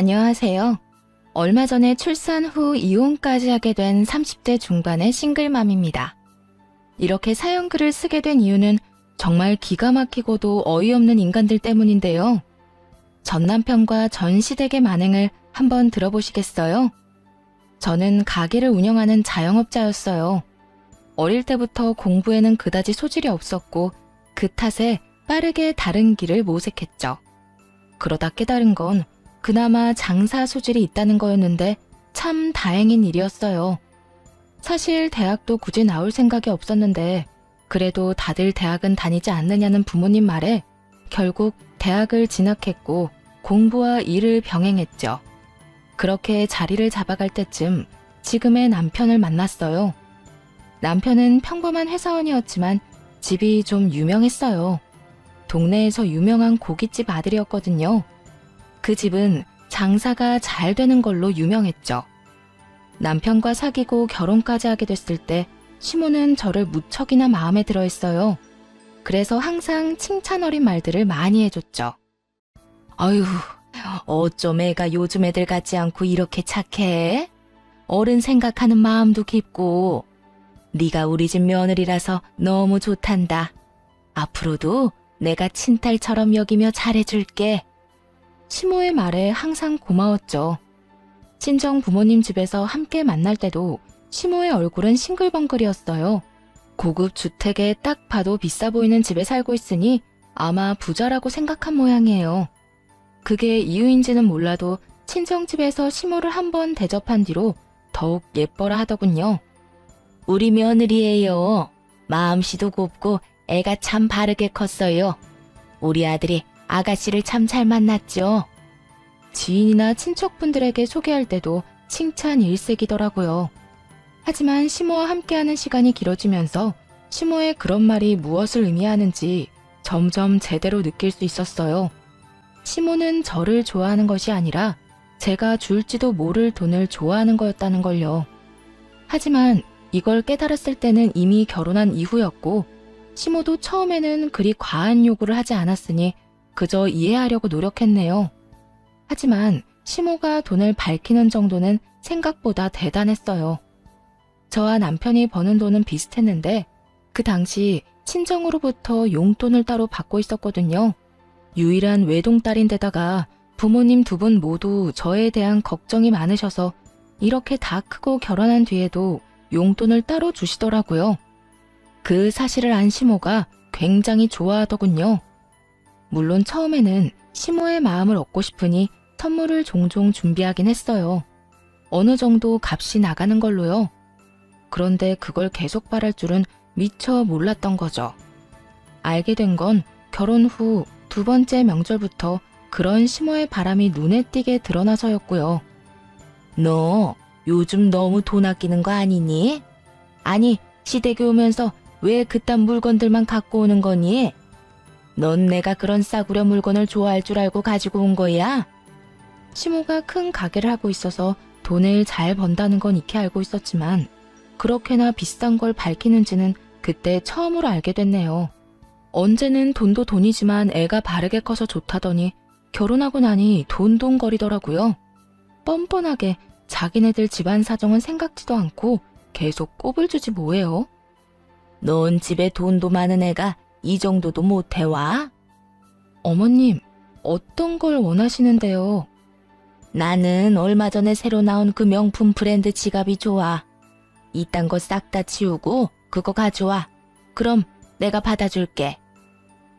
안녕하세요. 얼마 전에 출산 후 이혼까지 하게 된 30대 중반의 싱글맘입니다. 이렇게 사연글을 쓰게 된 이유는 정말 기가 막히고도 어이없는 인간들 때문인데요. 전 남편과 전 시댁의 만행을 한번 들어보시겠어요? 저는 가게를 운영하는 자영업자였어요. 어릴 때부터 공부에는 그다지 소질이 없었고 그 탓에 빠르게 다른 길을 모색했죠. 그러다 깨달은 건 그나마 장사 소질이 있다는 거였는데 참 다행인 일이었어요. 사실 대학도 굳이 나올 생각이 없었는데 그래도 다들 대학은 다니지 않느냐는 부모님 말에 결국 대학을 진학했고 공부와 일을 병행했죠. 그렇게 자리를 잡아갈 때쯤 지금의 남편을 만났어요. 남편은 평범한 회사원이었지만 집이 좀 유명했어요. 동네에서 유명한 고깃집 아들이었거든요. 그 집은 장사가 잘 되는 걸로 유명했죠. 남편과 사귀고 결혼까지 하게 됐을 때 시모는 저를 무척이나 마음에 들어 했어요. 그래서 항상 칭찬 어린 말들을 많이 해줬죠. 어휴, 어쩜 애가 요즘 애들 같지 않고 이렇게 착해? 어른 생각하는 마음도 깊고 네가 우리 집 며느리라서 너무 좋단다. 앞으로도 내가 친딸처럼 여기며 잘해줄게. 시모의 말에 항상 고마웠죠. 친정 부모님 집에서 함께 만날 때도 시모의 얼굴은 싱글벙글이었어요. 고급 주택에 딱 봐도 비싸 보이는 집에 살고 있으니 아마 부자라고 생각한 모양이에요. 그게 이유인지는 몰라도 친정집에서 시모를 한번 대접한 뒤로 더욱 예뻐라 하더군요. 우리 며느리예요. 마음씨도 곱고 애가 참 바르게 컸어요. 우리 아들이 아가씨를 참 잘 만났죠. 지인이나 친척분들에게 소개할 때도 칭찬 일색이더라고요. 하지만 시모와 함께하는 시간이 길어지면서 시모의 그런 말이 무엇을 의미하는지 점점 제대로 느낄 수 있었어요. 시모는 저를 좋아하는 것이 아니라 제가 줄지도 모를 돈을 좋아하는 거였다는 걸요. 하지만 이걸 깨달았을 때는 이미 결혼한 이후였고 시모도 처음에는 그리 과한 요구를 하지 않았으니 그저 이해하려고 노력했네요. 하지만 시모가 돈을 밝히는 정도는 생각보다 대단했어요. 저와 남편이 버는 돈은 비슷했는데 그 당시 친정으로부터 용돈을 따로 받고 있었거든요. 유일한 외동딸인데다가 부모님 두 분 모두 저에 대한 걱정이 많으셔서 이렇게 다 크고 결혼한 뒤에도 용돈을 따로 주시더라고요. 그 사실을 안 시모가 굉장히 좋아하더군요. 물론 처음에는 시모의 마음을 얻고 싶으니 선물을 종종 준비하긴 했어요. 어느 정도 값이 나가는 걸로요. 그런데 그걸 계속 바랄 줄은 미처 몰랐던 거죠. 알게 된 건 결혼 후 두 번째 명절부터 그런 시모의 바람이 눈에 띄게 드러나서였고요. 너 요즘 너무 돈 아끼는 거 아니니? 아니, 시댁에 오면서 왜 그딴 물건들만 갖고 오는 거니? 넌 내가 그런 싸구려 물건을 좋아할 줄 알고 가지고 온 거야? 시모가 큰 가게를 하고 있어서 돈을 잘 번다는 건 익히 알고 있었지만 그렇게나 비싼 걸 밝히는지는 그때 처음으로 알게 됐네요. 언제는 돈도 돈이지만 애가 바르게 커서 좋다더니 결혼하고 나니 돈돈거리더라고요. 뻔뻔하게 자기네들 집안 사정은 생각지도 않고 계속 꼽을 주지 뭐예요. 넌 집에 돈도 많은 애가 이 정도도 못 해와? 어머님, 어떤 걸 원하시는데요? 나는 얼마 전에 새로 나온 그 명품 브랜드 지갑이 좋아. 이딴 거 싹 다 치우고 그거 가져와. 그럼 내가 받아줄게.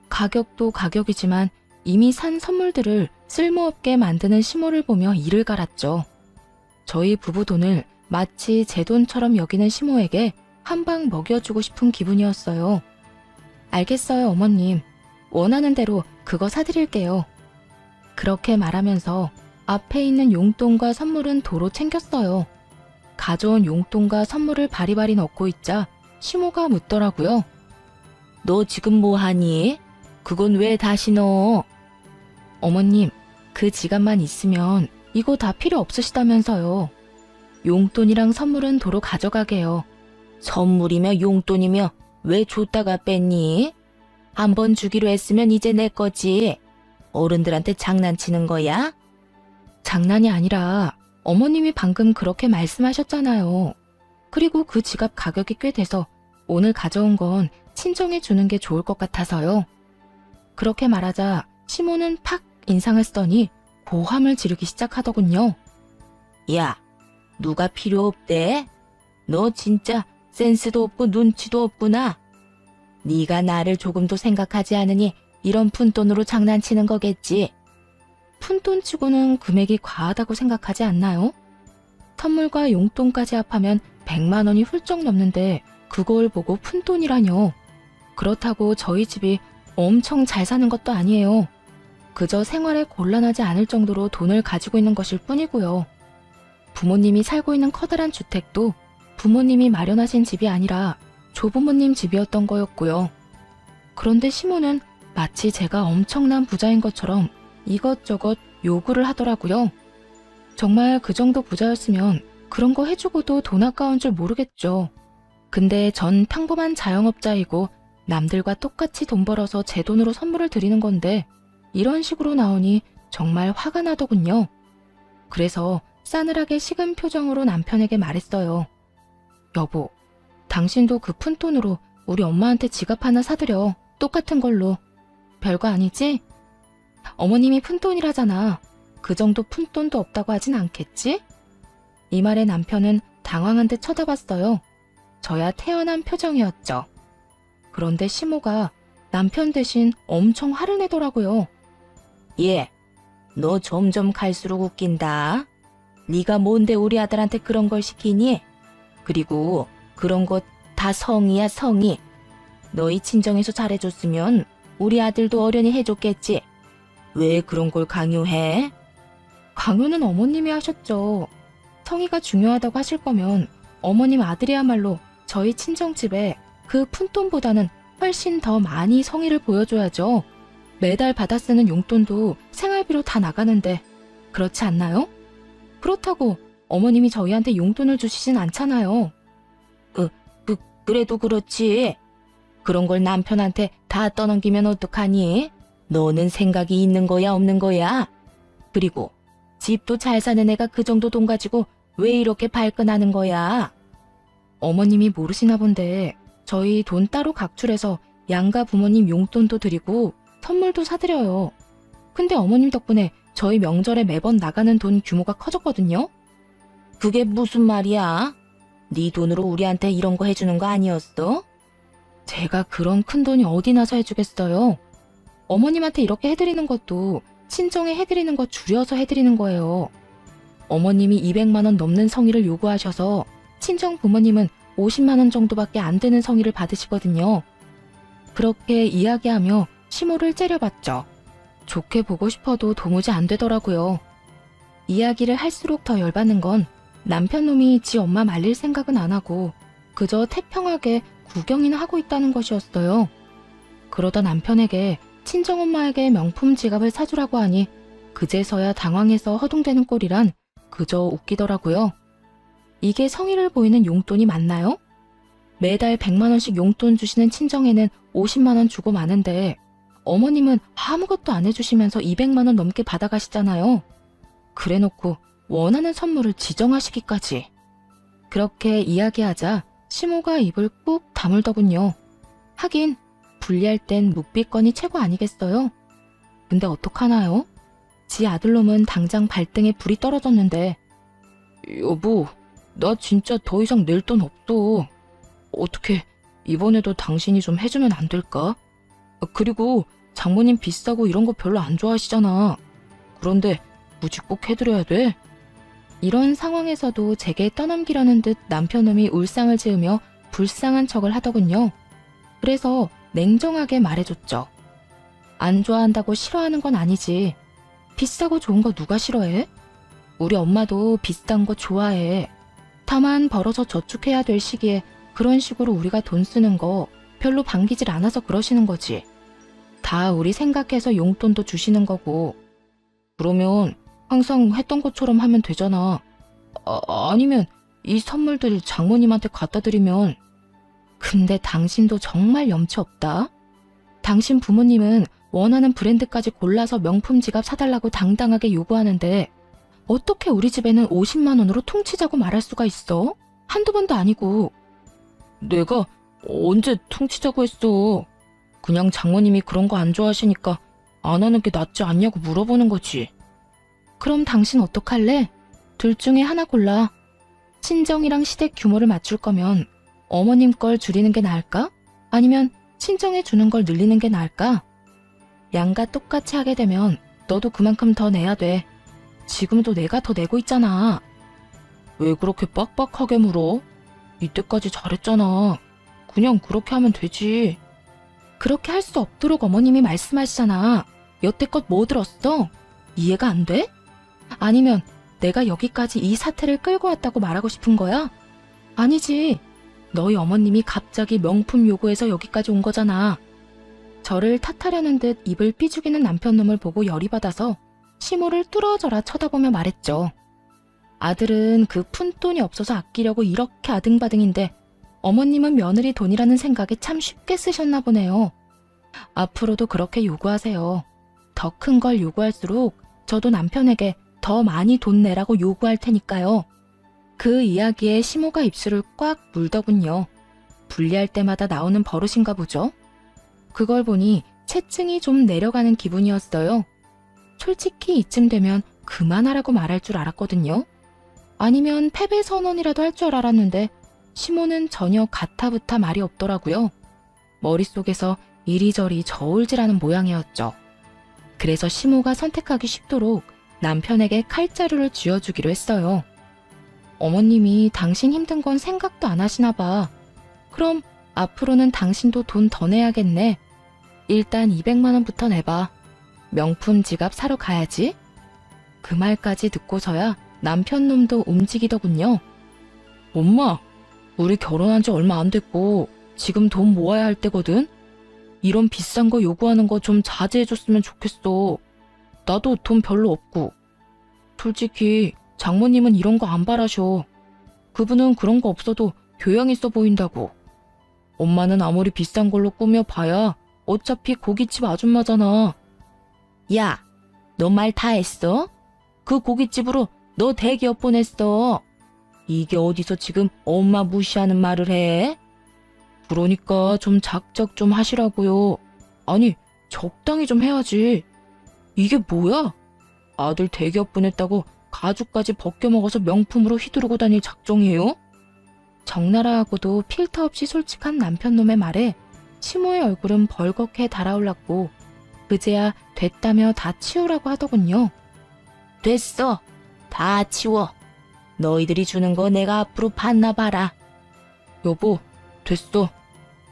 가격도 가격이지만 이미 산 선물들을 쓸모없게 만드는 시모를 보며 이를 갈았죠. 저희 부부 돈을 마치 제 돈처럼 여기는 시모에게 한 방 먹여주고 싶은 기분이었어요. 알겠어요, 어머님. 원하는 대로 그거 사드릴게요. 그렇게 말하면서 앞에 있는 용돈과 선물은 도로 챙겼어요. 가져온 용돈과 선물을 바리바리 넣고 있자 시모가 묻더라고요. 너 지금 뭐 하니? 그건 왜 다시 넣어? 어머님, 그 지갑만 있으면 이거 다 필요 없으시다면서요. 용돈이랑 선물은 도로 가져가게요. 선물이며 용돈이며 왜 줬다가 뺐니? 한 번 주기로 했으면 이제 내 거지. 어른들한테 장난치는 거야? 장난이 아니라 어머님이 방금 그렇게 말씀하셨잖아요. 그리고 그 지갑 가격이 꽤 돼서 오늘 가져온 건 친정에 주는 게 좋을 것 같아서요. 그렇게 말하자 시모는 팍 인상을 쓰더니 고함을 지르기 시작하더군요. 야, 누가 필요 없대? 너 진짜 센스도 없고 눈치도 없구나. 네가 나를 조금도 생각하지 않으니 이런 푼돈으로 장난치는 거겠지. 푼돈치고는 금액이 과하다고 생각하지 않나요? 선물과 용돈까지 합하면 100만 원이 훌쩍 넘는데 그걸 보고 푼돈이라뇨. 그렇다고 저희 집이 엄청 잘 사는 것도 아니에요. 그저 생활에 곤란하지 않을 정도로 돈을 가지고 있는 것일 뿐이고요. 부모님이 살고 있는 커다란 주택도 부모님이 마련하신 집이 아니라 조부모님 집이었던 거였고요. 그런데 시모는 마치 제가 엄청난 부자인 것처럼 이것저것 요구를 하더라고요. 정말 그 정도 부자였으면 그런 거 해주고도 돈 아까운 줄 모르겠죠. 근데 전 평범한 자영업자이고 남들과 똑같이 돈 벌어서 제 돈으로 선물을 드리는 건데 이런 식으로 나오니 정말 화가 나더군요. 그래서 싸늘하게 식은 표정으로 남편에게 말했어요. 여보, 당신도 그 푼돈으로 우리 엄마한테 지갑 하나 사드려. 똑같은 걸로. 별거 아니지? 어머님이 푼돈이라잖아. 그 정도 푼돈도 없다고 하진 않겠지? 이 말에 남편은 당황한 듯 쳐다봤어요. 저야 태연한 표정이었죠. 그런데 시모가 남편 대신 엄청 화를 내더라고요. 예, 너 점점 갈수록 웃긴다. 네가 뭔데 우리 아들한테 그런 걸 시키니? 그리고 그런 것 다 성의야, 성의. 너희 친정에서 잘해줬으면 우리 아들도 어련히 해줬겠지. 왜 그런 걸 강요해? 강요는 어머님이 하셨죠. 성의가 중요하다고 하실 거면 어머님 아들이야말로 저희 친정집에 그 푼돈보다는 훨씬 더 많이 성의를 보여줘야죠. 매달 받아 쓰는 용돈도 생활비로 다 나가는데 그렇지 않나요? 그렇다고 어머님이 저희한테 용돈을 주시진 않잖아요. 그래도 그렇지. 그런 걸 남편한테 다 떠넘기면 어떡하니? 너는 생각이 있는 거야, 없는 거야? 그리고 집도 잘 사는 애가 그 정도 돈 가지고 왜 이렇게 발끈하는 거야? 어머님이 모르시나 본데 저희 돈 따로 각출해서 양가 부모님 용돈도 드리고 선물도 사드려요. 근데 어머님 덕분에 저희 명절에 매번 나가는 돈 규모가 커졌거든요. 그게 무슨 말이야? 네 돈으로 우리한테 이런 거 해주는 거 아니었어? 제가 그런 큰 돈이 어디 나서 해주겠어요. 어머님한테 이렇게 해드리는 것도 친정에 해드리는 거 줄여서 해드리는 거예요. 어머님이 200만 원 넘는 성의를 요구하셔서 친정 부모님은 50만 원 정도밖에 안 되는 성의를 받으시거든요. 그렇게 이야기하며 시모를 째려봤죠. 좋게 보고 싶어도 도무지 안 되더라고요. 이야기를 할수록 더 열받는 건 남편 놈이 지 엄마 말릴 생각은 안 하고 그저 태평하게 구경이나 하고 있다는 것이었어요. 그러다 남편에게 친정엄마에게 명품 지갑을 사주라고 하니 그제서야 당황해서 허둥대는 꼴이란 그저 웃기더라고요. 이게 성의를 보이는 용돈이 맞나요? 매달 100만 원씩 용돈 주시는 친정에는 50만 원 주고 마는데 어머님은 아무것도 안 해주시면서 200만 원 넘게 받아가시잖아요. 그래놓고 원하는 선물을 지정하시기까지. 그렇게 이야기하자 시모가 입을 꾹 다물더군요. 하긴 분리할 땐 묵비권이 최고 아니겠어요? 근데 어떡하나요? 지 아들놈은 당장 발등에 불이 떨어졌는데 여보, 나 진짜 더 이상 낼 돈 없어. 어떻게 이번에도 당신이 좀 해주면 안 될까? 그리고 장모님 비싸고 이런 거 별로 안 좋아하시잖아. 그런데 굳이 꼭 해드려야 돼? 이런 상황에서도 제게 떠넘기려는 듯 남편놈이 울상을 지으며 불쌍한 척을 하더군요. 그래서 냉정하게 말해줬죠. 안 좋아한다고 싫어하는 건 아니지. 비싸고 좋은 거 누가 싫어해? 우리 엄마도 비싼 거 좋아해. 다만 벌어서 저축해야 될 시기에 그런 식으로 우리가 돈 쓰는 거 별로 반기질 않아서 그러시는 거지. 다 우리 생각해서 용돈도 주시는 거고. 그러면 항상 했던 것처럼 하면 되잖아. 아니면 이 선물들 장모님한테 갖다 드리면. 근데 당신도 정말 염치 없다. 당신 부모님은 원하는 브랜드까지 골라서 명품 지갑 사달라고 당당하게 요구하는데 어떻게 우리 집에는 50만 원으로 퉁치자고 말할 수가 있어? 한두 번도 아니고. 내가 언제 퉁치자고 했어? 그냥 장모님이 그런 거 안 좋아하시니까 안 하는 게 낫지 않냐고 물어보는 거지. 그럼 당신 어떡할래? 둘 중에 하나 골라. 친정이랑 시댁 규모를 맞출 거면 어머님 걸 줄이는 게 나을까? 아니면 친정에 주는 걸 늘리는 게 나을까? 양가 똑같이 하게 되면 너도 그만큼 더 내야 돼. 지금도 내가 더 내고 있잖아. 왜 그렇게 빡빡하게 물어? 이때까지 잘했잖아. 그냥 그렇게 하면 되지. 그렇게 할 수 없도록 어머님이 말씀하시잖아. 여태껏 뭐 들었어? 이해가 안 돼? 아니면 내가 여기까지 이 사태를 끌고 왔다고 말하고 싶은 거야? 아니지. 너희 어머님이 갑자기 명품 요구해서 여기까지 온 거잖아. 저를 탓하려는 듯 입을 삐죽이는 남편놈을 보고 열이 받아서 시모를 뚫어져라 쳐다보며 말했죠. 아들은 그 푼돈이 없어서 아끼려고 이렇게 아등바등인데 어머님은 며느리 돈이라는 생각에 참 쉽게 쓰셨나 보네요. 앞으로도 그렇게 요구하세요. 더 큰 걸 요구할수록 저도 남편에게 더 많이 돈 내라고 요구할 테니까요. 그 이야기에 시모가 입술을 꽉 물더군요. 분리할 때마다 나오는 버릇인가 보죠. 그걸 보니 체증이 좀 내려가는 기분이었어요. 솔직히 이쯤 되면 그만하라고 말할 줄 알았거든요. 아니면 패배 선언이라도 할 줄 알았는데 시모는 전혀 가타부타 말이 없더라고요. 머릿속에서 이리저리 저울질하는 모양이었죠. 그래서 시모가 선택하기 쉽도록 남편에게 칼자루를 쥐어주기로 했어요. 어머님이 당신 힘든 건 생각도 안 하시나 봐. 그럼 앞으로는 당신도 돈 더 내야겠네. 일단 200만 원부터 내봐. 명품 지갑 사러 가야지. 그 말까지 듣고서야 남편 놈도 움직이더군요. 엄마, 우리 결혼한 지 얼마 안 됐고 지금 돈 모아야 할 때거든? 이런 비싼 거 요구하는 거 좀 자제해줬으면 좋겠어. 나도 돈 별로 없고. 솔직히 장모님은 이런 거 안 바라셔. 그분은 그런 거 없어도 교양 있어 보인다고. 엄마는 아무리 비싼 걸로 꾸며봐야 어차피 고깃집 아줌마잖아. 야, 너 말 다 했어? 그 고깃집으로 너 대기업 보냈어. 이게 어디서 지금 엄마 무시하는 말을 해? 그러니까 좀 작작 좀 하시라고요. 아니, 적당히 좀 해야지. 이게 뭐야? 아들 대기업 보냈다고 가죽까지 벗겨먹어서 명품으로 휘두르고 다닐 작정이에요? 적나라하고도 필터 없이 솔직한 남편놈의 말에 시모의 얼굴은 벌겋게 달아올랐고 그제야 됐다며 다 치우라고 하더군요. 됐어. 다 치워. 너희들이 주는 거 내가 앞으로 받나 봐라. 여보, 됐어.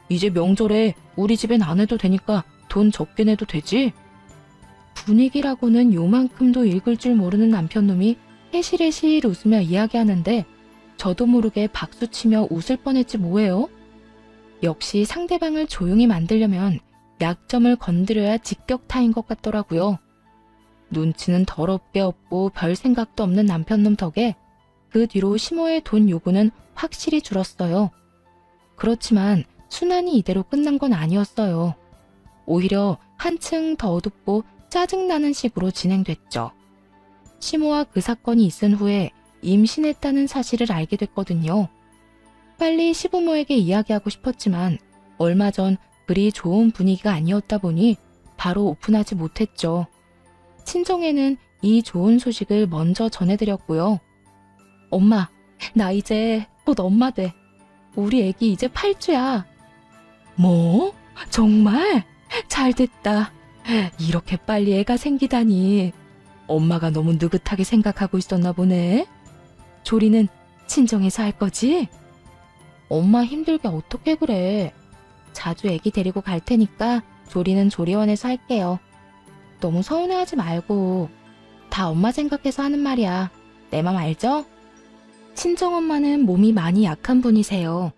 이제 명절에 우리 집엔 안 해도 되니까 돈 적게 내도 되지? 분위기라고는 요만큼도 읽을 줄 모르는 남편놈이 해실해실 웃으며 이야기하는데 저도 모르게 박수치며 웃을 뻔했지 뭐예요? 역시 상대방을 조용히 만들려면 약점을 건드려야 직격타인 것 같더라고요. 눈치는 더럽게 없고 별 생각도 없는 남편놈 덕에 그 뒤로 시모의 돈 요구는 확실히 줄었어요. 그렇지만 순환이 이대로 끝난 건 아니었어요. 오히려 한층 더 어둡고 짜증나는 식으로 진행됐죠. 시모와 그 사건이 있은 후에 임신했다는 사실을 알게 됐거든요. 빨리 시부모에게 이야기하고 싶었지만 얼마 전 그리 좋은 분위기가 아니었다 보니 바로 오픈하지 못했죠. 친정에는 이 좋은 소식을 먼저 전해드렸고요. 엄마, 나 이제 곧 엄마 돼. 우리 애기 이제 8주야. 뭐? 정말? 잘됐다. 이렇게 빨리 애가 생기다니. 엄마가 너무 느긋하게 생각하고 있었나 보네. 조리는 친정에서 할 거지? 엄마 힘들게 어떻게 그래. 자주 애기 데리고 갈 테니까 조리는 조리원에서 할게요. 너무 서운해하지 말고. 다 엄마 생각해서 하는 말이야. 내 맘 알죠? 친정엄마는 몸이 많이 약한 분이세요.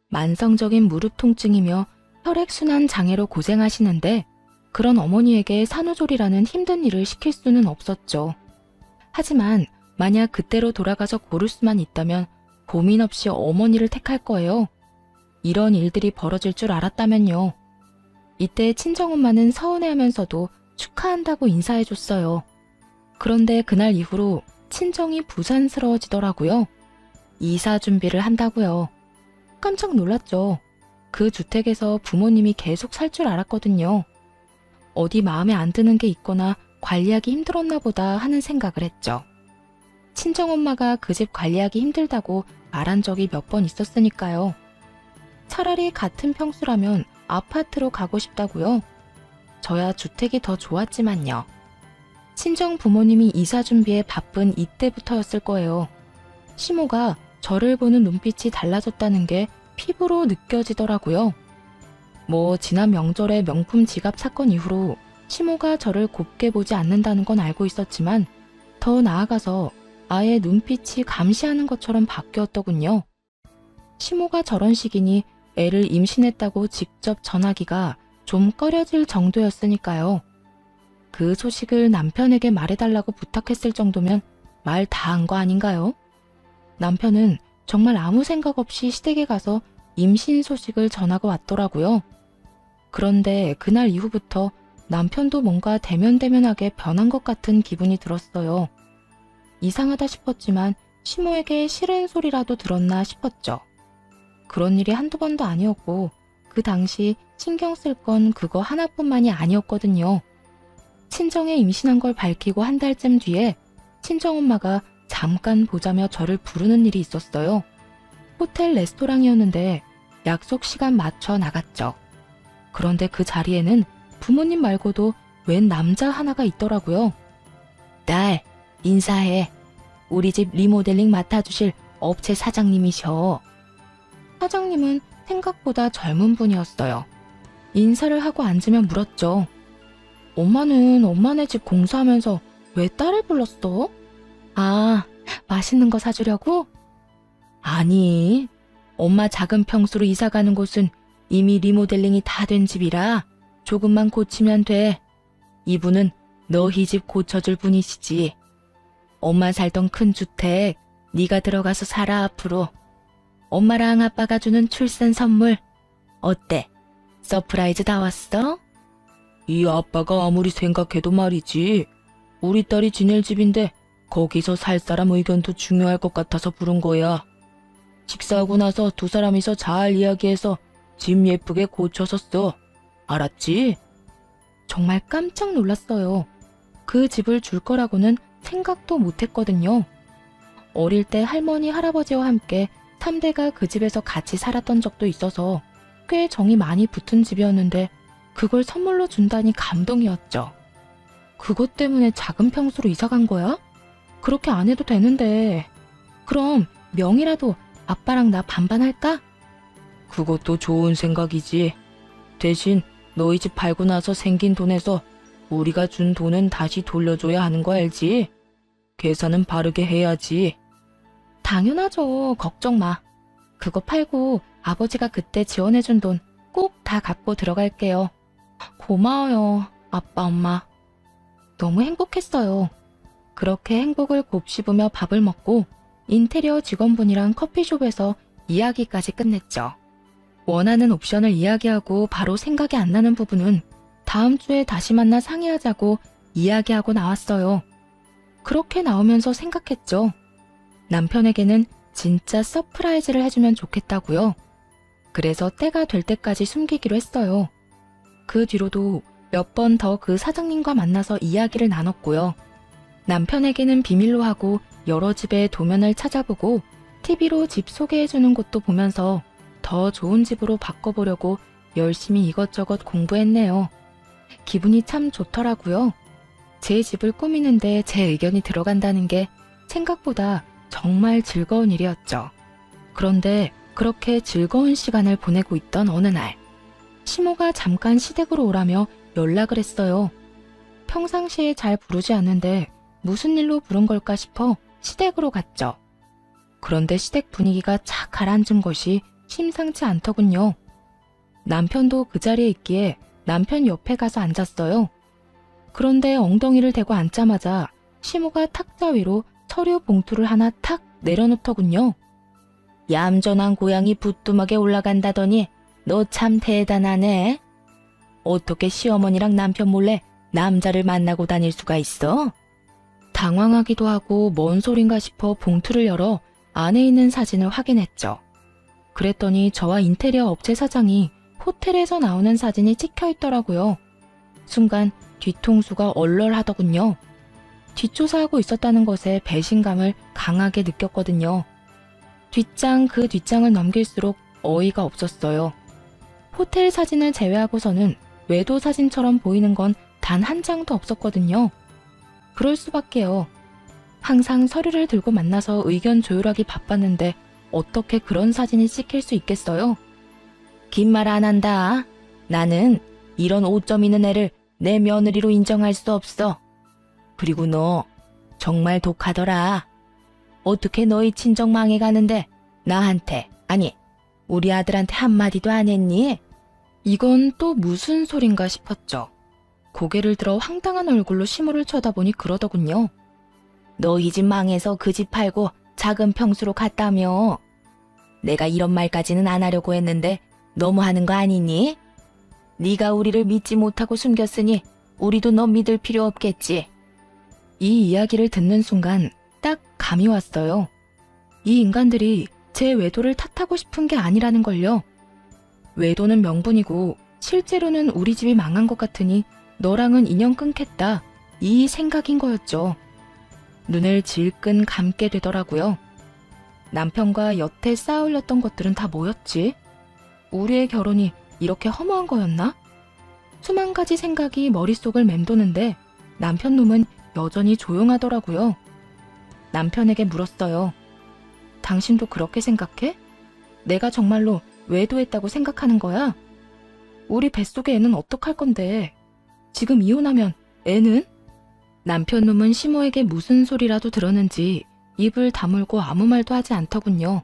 만성적인 무릎 통증이며 혈액순환 장애로 고생하시는데 그런 어머니에게 산후조리라는 힘든 일을 시킬 수는 없었죠. 하지만 만약 그때로 돌아가서 고를 수만 있다면 고민 없이 어머니를 택할 거예요. 이런 일들이 벌어질 줄 알았다면요. 이때 친정엄마는 서운해하면서도 축하한다고 인사해줬어요. 그런데 그날 이후로 친정이 부산스러워지더라고요. 이사 준비를 한다고요. 깜짝 놀랐죠. 그 주택에서 부모님이 계속 살 줄 알았거든요. 어디 마음에 안 드는 게 있거나 관리하기 힘들었나 보다 하는 생각을 했죠. 친정엄마가 그 집 관리하기 힘들다고 말한 적이 몇 번 있었으니까요. 차라리 같은 평수라면 아파트로 가고 싶다고요. 저야 주택이 더 좋았지만요. 친정 부모님이 이사 준비에 바쁜 이때부터였을 거예요. 시모가 저를 보는 눈빛이 달라졌다는 게 피부로 느껴지더라고요. 지난 명절에 명품 지갑 사건 이후로 시모가 저를 곱게 보지 않는다는 건 알고 있었지만 더 나아가서 아예 눈빛이 감시하는 것처럼 바뀌었더군요. 시모가 저런 식이니 애를 임신했다고 직접 전하기가 좀 꺼려질 정도였으니까요. 그 소식을 남편에게 말해달라고 부탁했을 정도면 말 다 한 거 아닌가요? 남편은 정말 아무 생각 없이 시댁에 가서 임신 소식을 전하고 왔더라고요. 그런데 그날 이후부터 남편도 뭔가 대면대면하게 변한 것 같은 기분이 들었어요. 이상하다 싶었지만 시모에게 싫은 소리라도 들었나 싶었죠. 그런 일이 한두 번도 아니었고 그 당시 신경 쓸 건 그거 하나뿐만이 아니었거든요. 친정에 임신한 걸 밝히고 한 달쯤 뒤에 친정엄마가 잠깐 보자며 저를 부르는 일이 있었어요. 호텔 레스토랑이었는데 약속 시간 맞춰 나갔죠. 그런데 그 자리에는 부모님 말고도 웬 남자 하나가 있더라고요. 딸, 인사해. 우리 집 리모델링 맡아주실 업체 사장님이셔. 사장님은 생각보다 젊은 분이었어요. 인사를 하고 앉으면 물었죠. 엄마는 엄마네 집 공사하면서 왜 딸을 불렀어? 아, 맛있는 거 사주려고? 아니, 엄마 작은 평수로 이사 가는 곳은 이미 리모델링이 다 된 집이라 조금만 고치면 돼. 이분은 너희 집 고쳐줄 분이시지. 엄마 살던 큰 주택 네가 들어가서 살아 앞으로. 엄마랑 아빠가 주는 출산 선물 어때? 서프라이즈 다 왔어? 이 아빠가 아무리 생각해도 말이지. 우리 딸이 지낼 집인데 거기서 살 사람 의견도 중요할 것 같아서 부른 거야. 식사하고 나서 두 사람이서 잘 이야기해서 집 예쁘게 고쳐서 써. 알았지? 정말 깜짝 놀랐어요. 그 집을 줄 거라고는 생각도 못했거든요. 어릴 때 할머니, 할아버지와 함께 3대가 그 집에서 같이 살았던 적도 있어서 꽤 정이 많이 붙은 집이었는데 그걸 선물로 준다니 감동이었죠. 그것 때문에 작은 평수로 이사 간 거야? 그렇게 안 해도 되는데. 그럼 명이라도 아빠랑 나 반반할까? 그것도 좋은 생각이지. 대신 너희 집 팔고 나서 생긴 돈에서 우리가 준 돈은 다시 돌려줘야 하는 거 알지? 계산은 바르게 해야지. 당연하죠. 걱정 마. 그거 팔고 아버지가 그때 지원해준 돈 꼭 다 갚고 들어갈게요. 고마워요, 아빠, 엄마. 너무 행복했어요. 그렇게 행복을 곱씹으며 밥을 먹고 인테리어 직원분이랑 커피숍에서 이야기까지 끝냈죠. 원하는 옵션을 이야기하고 바로 생각이 안 나는 부분은 다음 주에 다시 만나 상의하자고 이야기하고 나왔어요. 그렇게 나오면서 생각했죠. 남편에게는 진짜 서프라이즈를 해주면 좋겠다고요. 그래서 때가 될 때까지 숨기기로 했어요. 그 뒤로도 몇 번 더 그 사장님과 만나서 이야기를 나눴고요. 남편에게는 비밀로 하고 여러 집의 도면을 찾아보고 TV로 집 소개해주는 곳도 보면서 더 좋은 집으로 바꿔보려고 열심히 이것저것 공부했네요. 기분이 참 좋더라고요. 제 집을 꾸미는데 제 의견이 들어간다는 게 생각보다 정말 즐거운 일이었죠. 그런데 그렇게 즐거운 시간을 보내고 있던 어느 날, 시모가 잠깐 시댁으로 오라며 연락을 했어요. 평상시에 잘 부르지 않는데 무슨 일로 부른 걸까 싶어 시댁으로 갔죠. 그런데 시댁 분위기가 착 가라앉은 것이 심상치 않더군요. 남편도 그 자리에 있기에 남편 옆에 가서 앉았어요. 그런데 엉덩이를 대고 앉자마자 시모가 탁자 위로 서류 봉투를 하나 탁 내려놓더군요. 얌전한 고양이 부뚜막에 올라간다더니 너 참 대단하네. 어떻게 시어머니랑 남편 몰래 남자를 만나고 다닐 수가 있어? 당황하기도 하고 뭔 소린가 싶어 봉투를 열어 안에 있는 사진을 확인했죠. 그랬더니 저와 인테리어 업체 사장이 호텔에서 나오는 사진이 찍혀 있더라고요. 순간 뒤통수가 얼얼하더군요. 뒷조사하고 있었다는 것에 배신감을 강하게 느꼈거든요. 뒷장 그 뒷장을 넘길수록 어이가 없었어요. 호텔 사진을 제외하고서는 외도 사진처럼 보이는 건 단 한 장도 없었거든요. 그럴 수밖에요. 항상 서류를 들고 만나서 의견 조율하기 바빴는데 어떻게 그런 사진이 찍힐 수 있겠어요? 긴 말 안 한다. 나는 이런 오점 있는 애를 내 며느리로 인정할 수 없어. 그리고 너 정말 독하더라. 어떻게 너희 친정 망해가는데 나한테, 아니 우리 아들한테 한마디도 안 했니? 이건 또 무슨 소린가 싶었죠. 고개를 들어 황당한 얼굴로 시모를 쳐다보니 그러더군요. 너희 집 망해서 그 집 팔고 작은 평수로 갔다며. 내가 이런 말까지는 안 하려고 했는데 너무하는 거 아니니? 네가 우리를 믿지 못하고 숨겼으니 우리도 너 믿을 필요 없겠지. 이 이야기를 듣는 순간 딱 감이 왔어요. 이 인간들이 제 외도를 탓하고 싶은 게 아니라는 걸요. 외도는 명분이고 실제로는 우리 집이 망한 것 같으니 너랑은 인연 끊겠다. 이 생각인 거였죠. 눈을 질끈 감게 되더라고요. 남편과 여태 쌓아올렸던 것들은 다 뭐였지? 우리의 결혼이 이렇게 허무한 거였나? 수만 가지 생각이 머릿속을 맴도는데 남편 놈은 여전히 조용하더라고요. 남편에게 물었어요. 당신도 그렇게 생각해? 내가 정말로 외도했다고 생각하는 거야? 우리 뱃속의 애는 어떡할 건데? 지금 이혼하면 애는? 남편 놈은 시모에게 무슨 소리라도 들었는지 입을 다물고 아무 말도 하지 않더군요.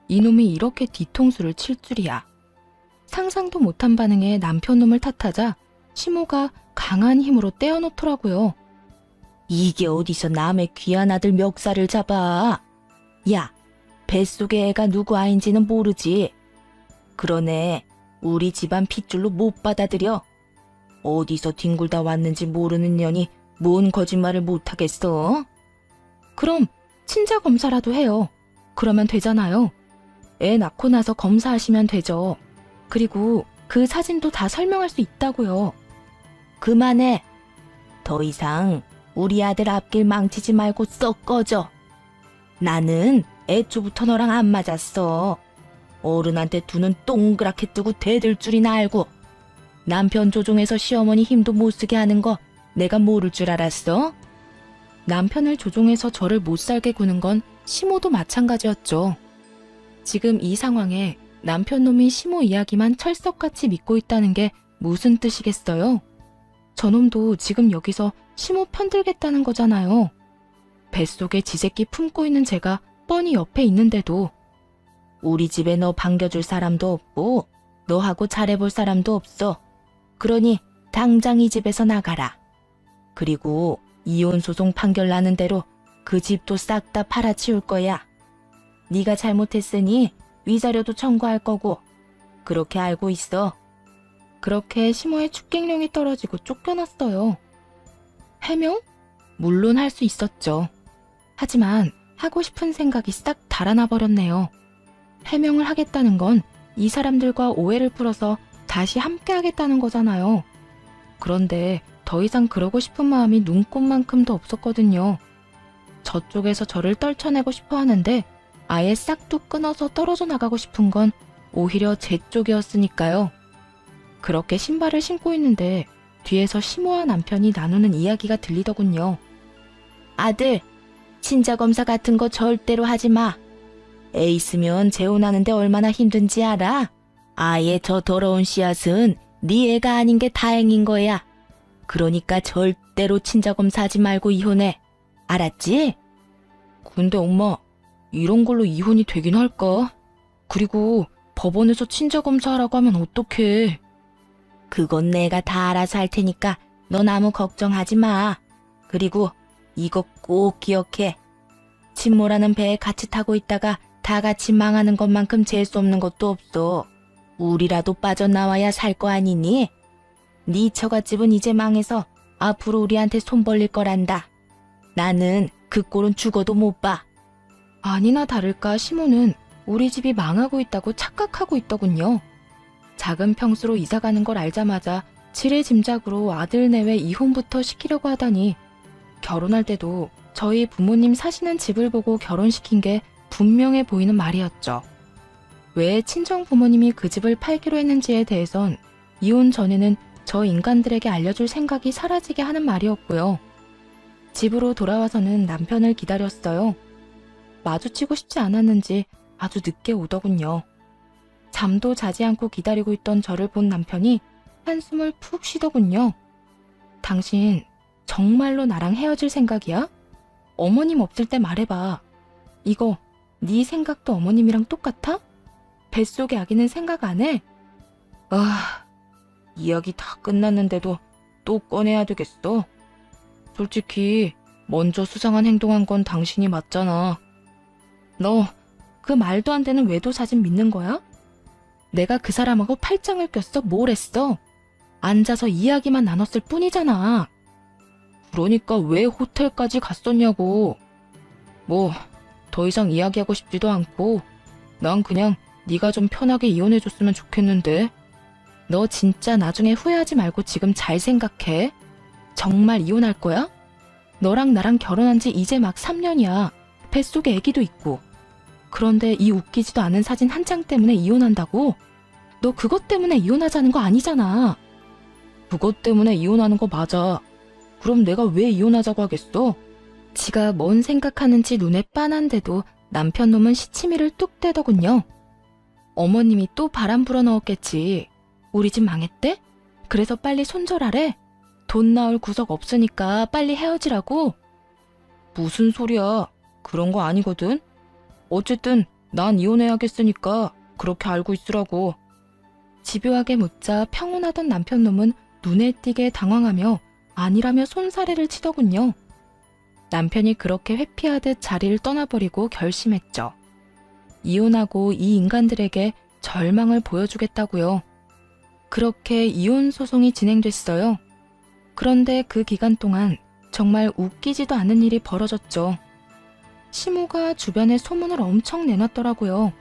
이놈이 이렇게 뒤통수를 칠 줄이야. 상상도 못한 반응에 남편 놈을 탓하자 시모가 강한 힘으로 떼어놓더라고요. 이게 어디서 남의 귀한 아들 멱살을 잡아. 야, 뱃속의 애가 누구 아인지는 모르지. 그러네, 우리 집안 핏줄로 못 받아들여. 어디서 뒹굴다 왔는지 모르는 년이 뭔 거짓말을 못하겠어? 그럼 친자 검사라도 해요. 그러면 되잖아요. 애 낳고 나서 검사하시면 되죠. 그리고 그 사진도 다 설명할 수 있다고요. 그만해. 더 이상 우리 아들 앞길 망치지 말고 썩 꺼져. 나는 애초부터 너랑 안 맞았어. 어른한테 두 눈 동그랗게 뜨고 대들 줄이나 알고. 남편 조종해서 시어머니 힘도 못 쓰게 하는 거 내가 모를 줄 알았어? 남편을 조종해서 저를 못 살게 구는 건 시모도 마찬가지였죠. 지금 이 상황에 남편 놈이 시모 이야기만 철석같이 믿고 있다는 게 무슨 뜻이겠어요? 저놈도 지금 여기서 시모 편들겠다는 거잖아요. 뱃속에 지새끼 품고 있는 제가 뻔히 옆에 있는데도 우리 집에 너 반겨줄 사람도 없고 너하고 잘해볼 사람도 없어. 그러니 당장 이 집에서 나가라. 그리고 이혼 소송 판결 나는 대로 그 집도 싹 다 팔아치울 거야. 네가 잘못했으니 위자료도 청구할 거고 그렇게 알고 있어. 그렇게 시모의 축객령이 떨어지고 쫓겨났어요. 해명? 물론 할 수 있었죠. 하지만 하고 싶은 생각이 싹 달아나 버렸네요. 해명을 하겠다는 건 이 사람들과 오해를 풀어서 다시 함께 하겠다는 거잖아요. 그런데 더 이상 그러고 싶은 마음이 눈꼽만큼도 없었거든요. 저쪽에서 저를 떨쳐내고 싶어 하는데 아예 싹둑 끊어서 떨어져 나가고 싶은 건 오히려 제 쪽이었으니까요. 그렇게 신발을 신고 있는데 뒤에서 시모와 남편이 나누는 이야기가 들리더군요. 아들, 친자검사 같은 거 절대로 하지 마. 애 있으면 재혼하는데 얼마나 힘든지 알아? 아예 저 더러운 씨앗은 네 애가 아닌 게 다행인 거야. 그러니까 절대로 친자검사 하지 말고 이혼해. 알았지? 근데 엄마, 이런 걸로 이혼이 되긴 할까? 그리고 법원에서 친자검사하라고 하면 어떡해? 그건 내가 다 알아서 할 테니까 넌 아무 걱정하지 마. 그리고 이거 꼭 기억해. 친모라는 배에 같이 타고 있다가 다 같이 망하는 것만큼 재수 없는 것도 없어. 우리라도 빠져나와야 살 거 아니니? 네 처갓집은 이제 망해서 앞으로 우리한테 손 벌릴 거란다. 나는 그 꼴은 죽어도 못 봐. 아니나 다를까 시모는 우리 집이 망하고 있다고 착각하고 있더군요. 작은 평수로 이사가는 걸 알자마자 지레짐작으로 아들 내외 이혼부터 시키려고 하다니 결혼할 때도 저희 부모님 사시는 집을 보고 결혼시킨 게 분명해 보이는 말이었죠. 왜 친정 부모님이 그 집을 팔기로 했는지에 대해선 이혼 전에는 저 인간들에게 알려줄 생각이 사라지게 하는 말이었고요. 집으로 돌아와서는 남편을 기다렸어요. 마주치고 싶지 않았는지 아주 늦게 오더군요. 잠도 자지 않고 기다리고 있던 저를 본 남편이 한숨을 푹 쉬더군요. 당신 정말로 나랑 헤어질 생각이야? 어머님 없을 때 말해봐. 이거 네 생각도 어머님이랑 똑같아? 뱃속의 아기는 생각 안 해? 아, 이야기 다 끝났는데도 또 꺼내야 되겠어. 솔직히 먼저 수상한 행동한 건 당신이 맞잖아. 너 그 말도 안 되는 외도 사진 믿는 거야? 내가 그 사람하고 팔짱을 꼈어? 뭘 했어? 앉아서 이야기만 나눴을 뿐이잖아. 그러니까 왜 호텔까지 갔었냐고. 뭐 더 이상 이야기하고 싶지도 않고 난 그냥 네가 좀 편하게 이혼해줬으면 좋겠는데. 너 진짜 나중에 후회하지 말고 지금 잘 생각해. 정말 이혼할 거야? 너랑 나랑 결혼한 지 이제 막 3년이야. 뱃속에 아기도 있고. 그런데 이 웃기지도 않은 사진 한 장 때문에 이혼한다고? 너 그것 때문에 이혼하자는 거 아니잖아. 그것 때문에 이혼하는 거 맞아. 그럼 내가 왜 이혼하자고 하겠어? 지가 뭔 생각하는지 눈에 빤한데도 남편 놈은 시치미를 뚝 떼더군요. 어머님이 또 바람 불어넣었겠지. 우리 집 망했대? 그래서 빨리 손절하래? 돈 나올 구석 없으니까 빨리 헤어지라고? 무슨 소리야. 그런 거 아니거든. 어쨌든 난 이혼해야겠으니까 그렇게 알고 있으라고. 집요하게 묻자 평온하던 남편 놈은 눈에 띄게 당황하며 아니라며 손사래를 치더군요. 남편이 그렇게 회피하듯 자리를 떠나버리고 결심했죠. 이혼하고 이 인간들에게 절망을 보여주겠다고요. 그렇게 이혼 소송이 진행됐어요. 그런데 그 기간 동안 정말 웃기지도 않은 일이 벌어졌죠. 시모가 주변에 소문을 엄청 내놨더라고요.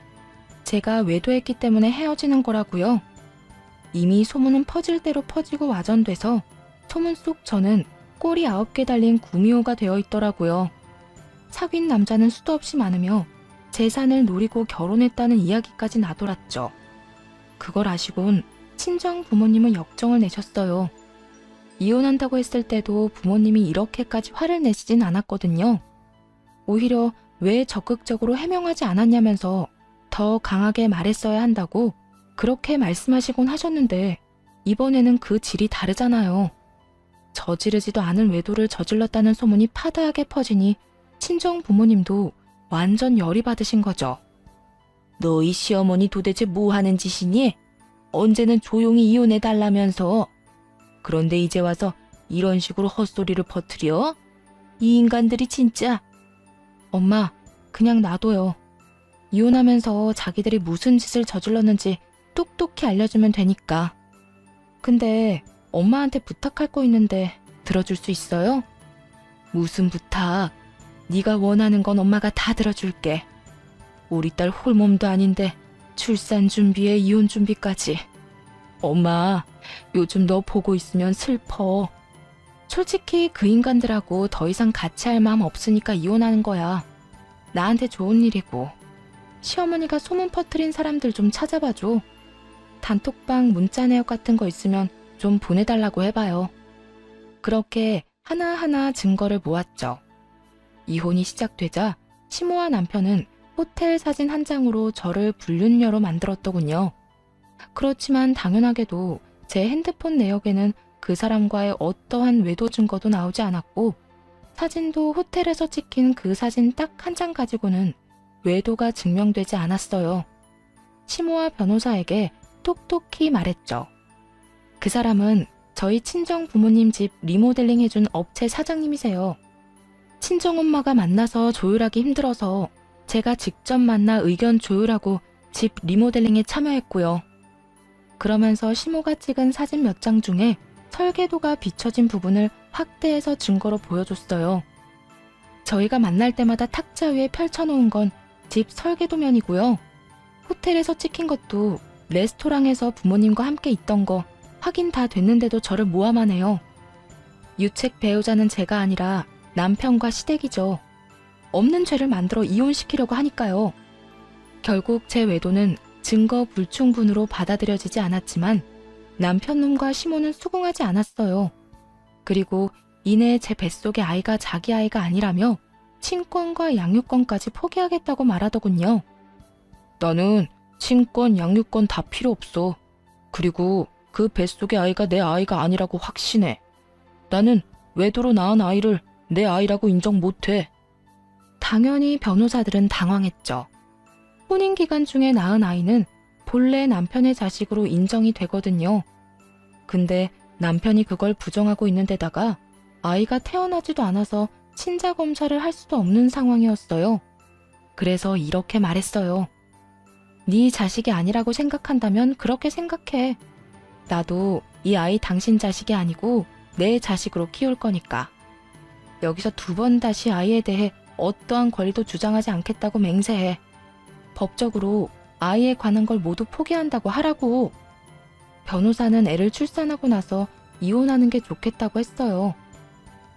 제가 외도했기 때문에 헤어지는 거라고요. 이미 소문은 퍼질 대로 퍼지고 와전돼서 소문 속 저는 꼬리 9개 달린 구미호가 되어 있더라고요. 사귄 남자는 수도 없이 많으며 재산을 노리고 결혼했다는 이야기까지 나돌았죠. 그걸 아시곤 친정 부모님은 역정을 내셨어요. 이혼한다고 했을 때도 부모님이 이렇게까지 화를 내시진 않았거든요. 오히려 왜 적극적으로 해명하지 않았냐면서 더 강하게 말했어야 한다고 그렇게 말씀하시곤 하셨는데 이번에는 그 질이 다르잖아요. 저지르지도 않은 외도를 저질렀다는 소문이 파다하게 퍼지니 친정 부모님도 완전 열이 받으신 거죠. 너희 시어머니 도대체 뭐 하는 짓이니? 언제는 조용히 이혼해달라면서. 그런데 이제 와서 이런 식으로 헛소리를 퍼뜨려? 이 인간들이 진짜. 엄마, 그냥 놔둬요. 이혼하면서 자기들이 무슨 짓을 저질렀는지 똑똑히 알려주면 되니까. 근데 엄마한테 부탁할 거 있는데 들어줄 수 있어요? 무슨 부탁? 네가 원하는 건 엄마가 다 들어줄게. 우리 딸 홀몸도 아닌데 출산 준비에 이혼 준비까지. 엄마, 요즘 너 보고 있으면 슬퍼. 솔직히 그 인간들하고 더 이상 같이 할 마음 없으니까 이혼하는 거야. 나한테 좋은 일이고. 시어머니가 소문 퍼뜨린 사람들 좀 찾아봐줘. 단톡방 문자 내역 같은 거 있으면 좀 보내달라고 해봐요. 그렇게 하나하나 증거를 모았죠. 이혼이 시작되자 시모와 남편은 호텔 사진 한 장으로 저를 불륜녀로 만들었더군요. 그렇지만 당연하게도 제 핸드폰 내역에는 그 사람과의 어떠한 외도 증거도 나오지 않았고 사진도 호텔에서 찍힌 그 사진 딱 한 장 가지고는 외도가 증명되지 않았어요. 시모와 변호사에게 톡톡히 말했죠. 그 사람은 저희 친정 부모님 집 리모델링 해준 업체 사장님이세요. 친정엄마가 만나서 조율하기 힘들어서 제가 직접 만나 의견 조율하고 집 리모델링에 참여했고요. 그러면서 시모가 찍은 사진 몇 장 중에 설계도가 비춰진 부분을 확대해서 증거로 보여줬어요. 저희가 만날 때마다 탁자 위에 펼쳐놓은 건 집 설계도면이고요. 호텔에서 찍힌 것도 레스토랑에서 부모님과 함께 있던 거 확인 다 됐는데도 저를 모함만 해요. 유책 배우자는 제가 아니라 남편과 시댁이죠. 없는 죄를 만들어 이혼시키려고 하니까요. 결국 제 외도는 증거 불충분으로 받아들여지지 않았지만 남편 놈과 시모는 수긍하지 않았어요. 그리고 이내 제 뱃속의 아이가 자기 아이가 아니라며 친권과 양육권까지 포기하겠다고 말하더군요. 나는 친권, 양육권 다 필요 없어. 그리고 그 뱃속의 아이가 내 아이가 아니라고 확신해. 나는 외도로 낳은 아이를 내 아이라고 인정 못해. 당연히 변호사들은 당황했죠. 혼인 기간 중에 낳은 아이는 본래 남편의 자식으로 인정이 되거든요. 근데 남편이 그걸 부정하고 있는 데다가 아이가 태어나지도 않아서 친자 검사를 할 수도 없는 상황이었어요. 그래서 이렇게 말했어요. 네 자식이 아니라고 생각한다면 그렇게 생각해. 나도 이 아이 당신 자식이 아니고 내 자식으로 키울 거니까. 여기서 2번 다시 아이에 대해 어떠한 권리도 주장하지 않겠다고 맹세해. 법적으로 아이에 관한 걸 모두 포기한다고 하라고. 변호사는 애를 출산하고 나서 이혼하는 게 좋겠다고 했어요.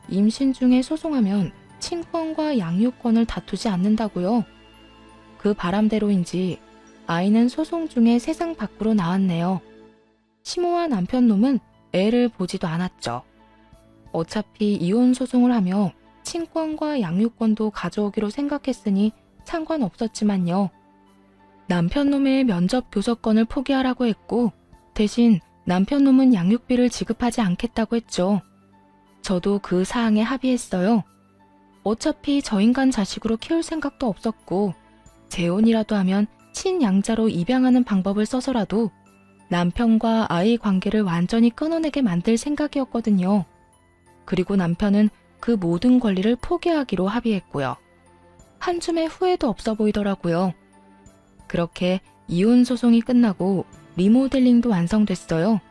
임신 중에 소송하면 친권과 양육권을 다투지 않는다고요. 그 바람대로인지 아이는 소송 중에 세상 밖으로 나왔네요. 시모와 남편 놈은 애를 보지도 않았죠. 어차피 이혼 소송을 하며 친권과 양육권도 가져오기로 생각했으니 상관없었지만요. 남편 놈의 면접 교섭권을 포기하라고 했고 대신 남편 놈은 양육비를 지급하지 않겠다고 했죠. 저도 그 사항에 합의했어요. 어차피 저 인간 자식으로 키울 생각도 없었고 재혼이라도 하면 친양자로 입양하는 방법을 써서라도 남편과 아이 관계를 완전히 끊어내게 만들 생각이었거든요. 그리고 남편은 그 모든 권리를 포기하기로 합의했고요. 한 줌의 후회도 없어 보이더라고요. 그렇게 이혼 소송이 끝나고 리모델링도 완성됐어요.